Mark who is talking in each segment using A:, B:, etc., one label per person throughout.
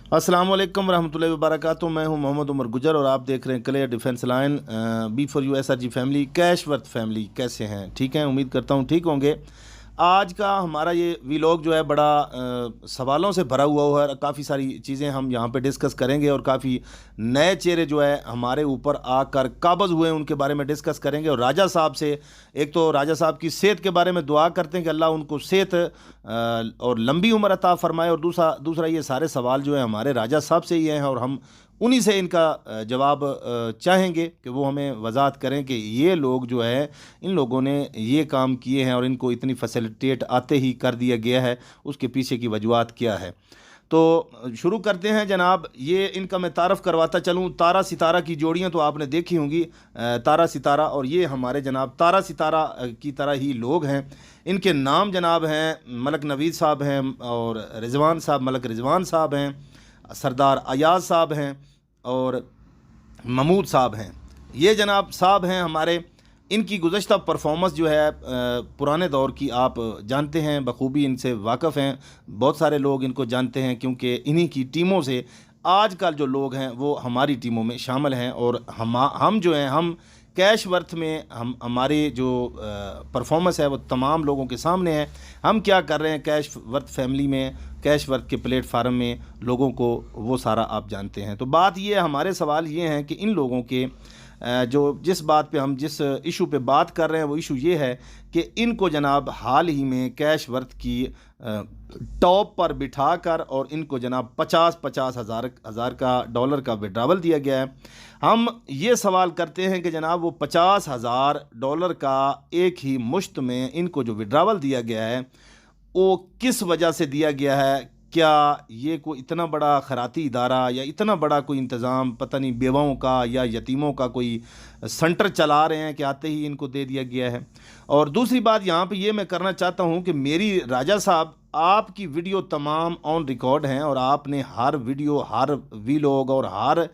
A: अस्सलाम वालेकुम रहमतुल्लाहि व बरकातुहू। मैं हूं मोहम्मद उमर गुजर और आप देख रहे हैं clear defence line. Be for you SRG family, Cashworth family, कैसे हैं? ठीक हैं, उम्मीद करता हूं ठीक होंगे। आज का हमारा ये व्लॉग जो है बड़ा सवालों से भरा हुआ है। काफ़ी सारी चीज़ें हम यहाँ पे डिस्कस करेंगे और काफ़ी नए चेहरे जो है हमारे ऊपर आकर काबज़ हुए हैं उनके बारे में डिस्कस करेंगे। और राजा साहब से, एक तो राजा साहब की सेहत के बारे में दुआ करते हैं कि अल्लाह उनको सेहत और लंबी उम्र अता फरमाए। और दूसरा दूसरा ये सारे सवाल जो है हमारे राजा साहब से ही हैं और हम उन्हीं से इनका जवाब चाहेंगे कि वो हमें वजाहत करें कि ये लोग जो है, इन लोगों ने ये काम किए हैं और इनको इतनी फैसिलिटेट आते ही कर दिया गया है, उसके पीछे की वजूहत क्या है। तो शुरू करते हैं जनाब। ये इनका मैं तारफ़ करवाता चलूँ। तारा सितारा की जोड़ियाँ तो आपने देखी होंगी, तारा सितारा, और ये हमारे जनाब तारा सितारा की तरह ही लोग हैं। इनके नाम जनाब हैं मलक नवीद साहब हैं, और रिजवान साहब, मलक रिजवान साहब हैं, सरदार अयाज साहब हैं, और महमूद साहब हैं। ये जनाब साहब हैं हमारे। इनकी गुज़श्ता परफॉर्मेंस जो है पुराने दौर की आप जानते हैं, बखूबी इनसे वाक़फ़ हैं। बहुत सारे लोग इनको जानते हैं क्योंकि इन्हीं की टीमों से आजकल जो लोग हैं वो हमारी टीमों में शामिल हैं। और हम जो हैं, हम कैशवर्थ में हमारी जो परफॉर्मेंस है वो तमाम लोगों के सामने है। हम क्या कर रहे हैं कैशवर्थ फैमिली में, कैशवर्थ के प्लेटफार्म में लोगों को, वो सारा आप जानते हैं। तो बात ये, हमारे सवाल ये हैं कि इन लोगों के जो जिस बात पे हम जिस इशू पे बात कर रहे हैं वो इशू ये है कि इनको जनाब हाल ही में कैशवर्थ की टॉप पर बिठाकर और इनको जनाब 50-50 हज़ार का डॉलर का विड्रावल दिया गया है। हम ये सवाल करते हैं कि जनाब वो 50,000 डॉलर का एक ही मुश्त में इनको जो विड्रावल दिया गया है वो किस वजह से दिया गया है? क्या ये कोई इतना बड़ा खैराती इदारा या इतना बड़ा कोई इंतज़ाम, पता नहीं बेवाओं का या यतीमों का कोई सेंटर चला रहे हैं कि आते ही इनको दे दिया गया है? और दूसरी बात यहाँ पे ये मैं करना चाहता हूँ कि मेरी राजा साहब, आपकी वीडियो तमाम ऑन रिकॉर्ड हैं और आपने हर वीडियो, हर व्लॉग और हर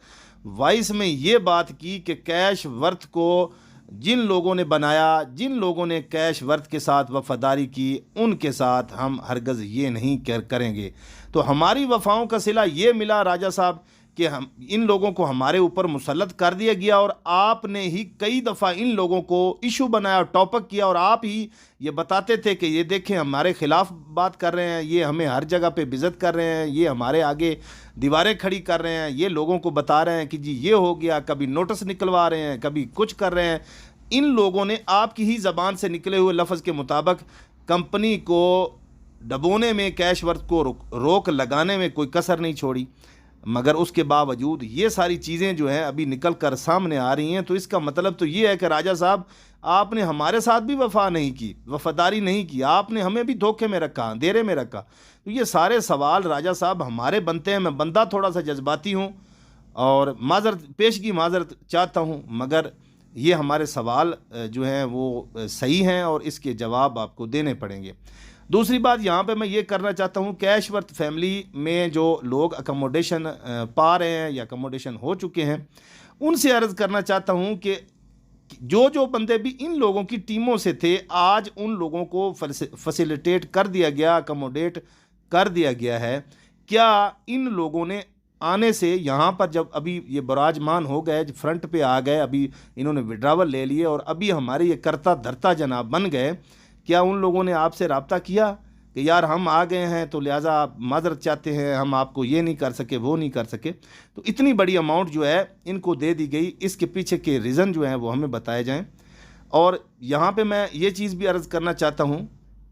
A: वॉइस में ये बात की कि कैशवर्थ को जिन लोगों ने बनाया, जिन लोगों ने कैशवर्थ के साथ वफ़ादारी की, उनके साथ हम हरगज़ ये नहीं करेंगे। तो हमारी वफ़ाओं का सिला ये मिला राजा साहब कि हम इन लोगों को हमारे ऊपर मुसल्लत कर दिया गया और आपने ही कई दफ़ा इन लोगों को इशू बनाया, टॉपिक किया, और आप ही ये बताते थे कि ये देखें हमारे ख़िलाफ़ बात कर रहे हैं, ये हमें हर जगह पे बेइज्जत कर रहे हैं, ये हमारे आगे दीवारें खड़ी कर रहे हैं, ये लोगों को बता रहे हैं कि जी ये हो गया, कभी नोटिस निकलवा रहे हैं, कभी कुछ कर रहे हैं। इन लोगों ने आपकी ही ज़बान से निकले हुए लफ्ज़ के मुताबिक कंपनी को डबोने में, कैशवर्थ को रोक लगाने में कोई कसर नहीं छोड़ी। मगर उसके बावजूद ये सारी चीज़ें जो हैं अभी निकल कर सामने आ रही हैं। तो इसका मतलब तो ये है कि राजा साहब, आपने हमारे साथ भी वफा नहीं की, वफादारी नहीं की, आपने हमें भी धोखे में रखा, अंधेरे में रखा। तो ये सारे सवाल राजा साहब हमारे बनते हैं। मैं बंदा थोड़ा सा जज्बाती हूँ और माजरत, पेशगी माजरत चाहता हूँ, मगर ये हमारे सवाल जो हैं वो सही हैं और इसके जवाब आपको देने पड़ेंगे। दूसरी बात यहाँ पे मैं ये करना चाहता हूँ, कैशवर्थ फैमिली में जो लोग अकोमोडेशन पा रहे हैं या अकोमोडेशन हो चुके हैं, उनसे अर्ज़ करना चाहता हूँ कि जो जो बंदे भी इन लोगों की टीमों से थे, आज उन लोगों को फैसिलिटेट कर दिया गया, अकोमोडेट कर दिया गया है। क्या इन लोगों ने आने से यहाँ पर, जब अभी ये बराजमान हो गए, फ्रंट पे आ गए, अभी इन्होंने विड्रावल ले लिए और अभी हमारे ये करता धरता जनाब बन गए, क्या उन लोगों ने आपसे रब्ता किया कि यार हम आ गए हैं तो लिहाजा आप माजरत चाहते हैं, हम आपको ये नहीं कर सके, वो नहीं कर सके? तो इतनी बड़ी अमाउंट जो है इनको दे दी गई, इसके पीछे के रीज़न जो हैं वो हमें बताए जाएं। और यहाँ पे मैं ये चीज़ भी अर्ज़ करना चाहता हूँ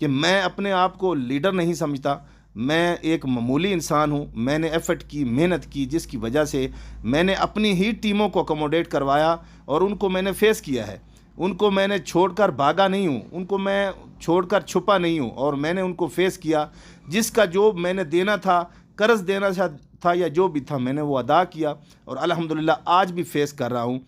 A: कि मैं अपने आप को लीडर नहीं समझता, मैं एक मामूली इंसान हूँ। मैंने एफर्ट की, मेहनत की, जिसकी वजह से मैंने अपनी ही टीमों को अकोमोडेट करवाया और उनको मैंने फेस किया है। उनको मैंने छोड़कर भागा नहीं हूँ, उनको मैं छोड़कर छुपा नहीं हूँ, और मैंने उनको फेस किया। जिसका जो मैंने देना था, कर्ज देना था या जो भी था, मैंने वो अदा किया और अल्हम्दुलिल्लाह आज भी फेस कर रहा हूँ।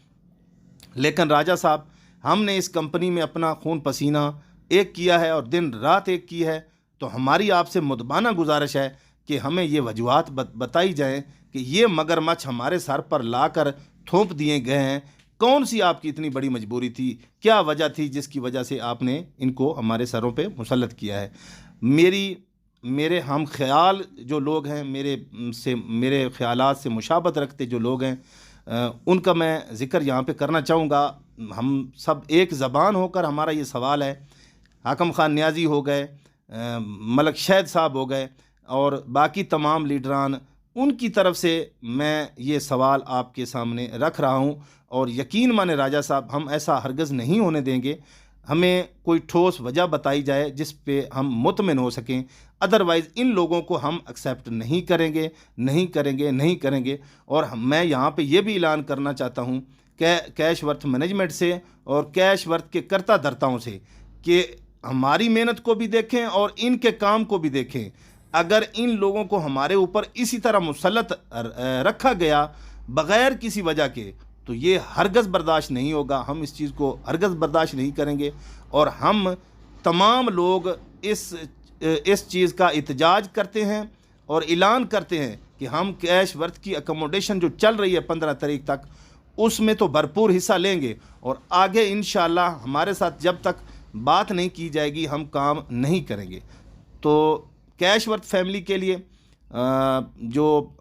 A: लेकिन राजा साहब, हमने इस कंपनी में अपना खून पसीना एक किया है और दिन रात एक की है। तो हमारी आपसे मुदबाना गुजारिश है कि हमें ये वजूहात बताई जाएँ कि ये मगरमच्छ हमारे सर पर लाकर थोप दिए गए हैं। कौन सी आपकी इतनी बड़ी मजबूरी थी, क्या वजह थी जिसकी वजह से आपने इनको हमारे सरों पे मुसल्लत किया है? मेरी मेरे हम ख्याल जो लोग हैं, मेरे ख्यालात से मुशाबत रखते जो लोग हैं, उनका मैं ज़िक्र यहाँ पे करना चाहूँगा। हम सब एक ज़बान होकर हमारा ये सवाल है, हाकम खान न्याजी हो गए, मलक शहद साहब हो गए और बाकी तमाम लीडरान, उनकी तरफ से मैं ये सवाल आपके सामने रख रहा हूँ। और यकीन माने राजा साहब, हम ऐसा हरगज़ नहीं होने देंगे। हमें कोई ठोस वजह बताई जाए जिस पे हम मुतमिन हो सकें, अदरवाइज़ इन लोगों को हम एक्सेप्ट नहीं करेंगे, नहीं करेंगे, नहीं करेंगे। और मैं यहाँ पे ये भी ऐलान करना चाहता हूँ कैश वर्थ मैनेजमेंट से और कैश वर्थ के कर्ता धर्ताओं से कि हमारी मेहनत को भी देखें और इनके काम को भी देखें। अगर इन लोगों को हमारे ऊपर इसी तरह मुसल्लत रखा गया बग़ैर किसी वजह के, तो ये हरगज़ बर्दाश्त नहीं होगा। हम इस चीज़ को हरगज़ बर्दाश्त नहीं करेंगे और हम तमाम लोग इस चीज़ का एहतजाज करते हैं और ऐलान करते हैं कि हम कैश वर्थ की अकोमोडेशन जो चल रही है 15 तारीख तक, उसमें तो भरपूर हिस्सा लेंगे और आगे इंशाअल्लाह हमारे साथ जब तक बात नहीं की जाएगी हम काम नहीं करेंगे। तो कैश वर्थ फैमिली के लिए जो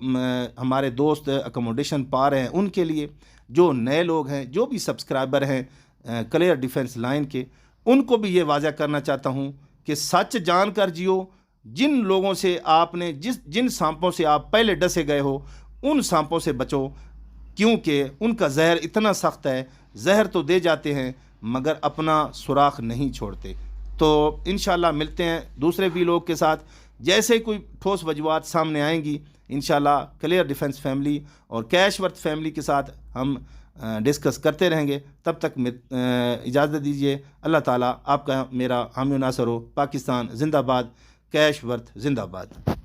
A: हमारे दोस्त अकोमोडेशन पा रहे हैं, उनके लिए, जो नए लोग हैं, जो भी सब्सक्राइबर हैं क्लियर डिफेंस लाइन के, उनको भी ये वाज़ा करना चाहता हूँ कि सच जान कर जियो। जिन लोगों से आपने जिन सांपों से आप पहले डसे गए हो, उन सांपों से बचो, क्योंकि उनका जहर इतना सख्त है। जहर तो दे जाते हैं मगर अपना सुराख नहीं छोड़ते। तो इंशाल्लाह मिलते हैं दूसरे भी लोग के साथ। जैसे कोई ठोस वजूहात सामने आएंगी, इंशाल्लाह क्लियर डिफेंस फैमिली और कैश वर्थ फैमिली के साथ हम डिस्कस करते रहेंगे। तब तक इजाज़त दीजिए। अल्लाह ताला आपका मेरा हामी नासर हो। पाकिस्तान जिंदाबाद, कैश वर्थ जिंदाबाद।